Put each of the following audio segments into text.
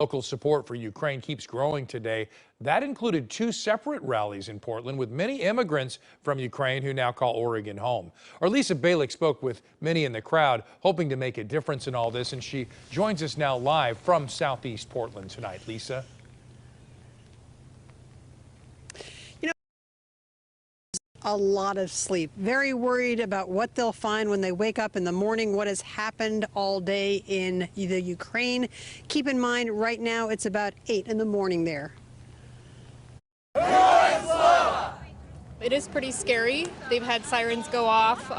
Local support for Ukraine keeps growing today. That included 2 separate rallies in Portland with many immigrants from Ukraine who now call Oregon home. Our Lisa Balick spoke with many in the crowd, hoping to make a difference in all this, and she joins us now live from Southeast Portland tonight. Lisa? A lot of sleep. Very worried about what they'll find when they wake up in the morning, what has happened all day in the Ukraine. Keep in mind, right now it's about 8 in the morning there. It is pretty scary. They've had sirens go off,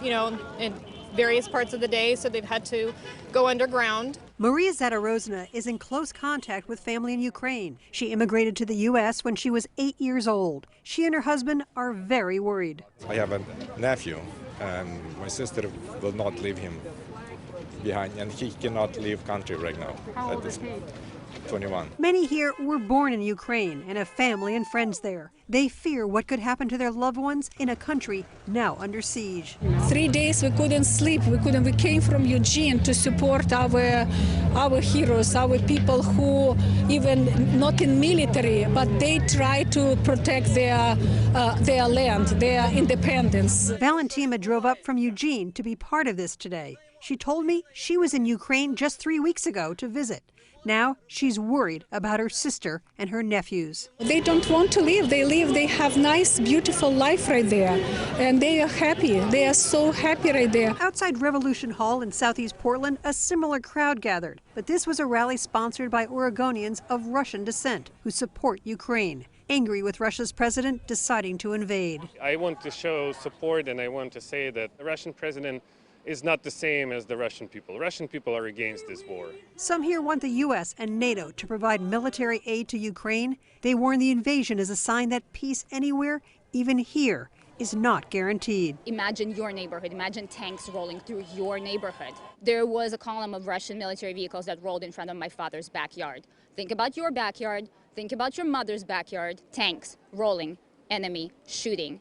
in various parts of the day, so they've had to go underground. Maria Zadorozhna is in close contact with family in Ukraine. She immigrated to the U.S. when she was 8 years old. She and her husband are very worried. I have a nephew, and my sister will not leave him behind, and he cannot leave country right now. How old is he? 21. Many here were born in Ukraine and have family and friends there. They fear what could happen to their loved ones in a country now under siege. 3 days we couldn't sleep. We came from Eugene to support our heroes, our people who even not in military, but they try to protect their land, their independence. Valentina drove up from Eugene to be part of this today. She told me she was in Ukraine just 3 weeks ago to visit. Now she's worried about her sister and her nephews. They don't want to leave. They have nice, beautiful life right there. And they are happy. They are so happy right there. Outside Revolution Hall in Southeast Portland, a similar crowd gathered. But this was a rally sponsored by Oregonians of Russian descent who support Ukraine, angry with Russia's president deciding to invade. I want to show support, and I want to say that the Russian president is not the same as the Russian people. Russian people are against this war. Some here want the U.S. and NATO to provide military aid to Ukraine. They warn the invasion is a sign that peace anywhere, even here, is not guaranteed. Imagine your neighborhood. Imagine tanks rolling through your neighborhood. There was a column of Russian military vehicles that rolled in front of my father's backyard. Think about your backyard. Think about your mother's backyard. Tanks rolling, enemy shooting.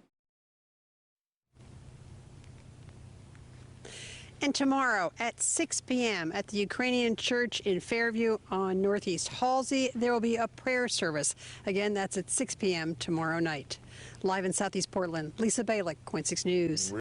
And tomorrow at 6 p.m. at the Ukrainian Church in Fairview on Northeast Halsey, there will be a prayer service. Again, that's at 6 p.m. tomorrow night. Live in Southeast Portland, Lisa Balick, KOIN 6 News.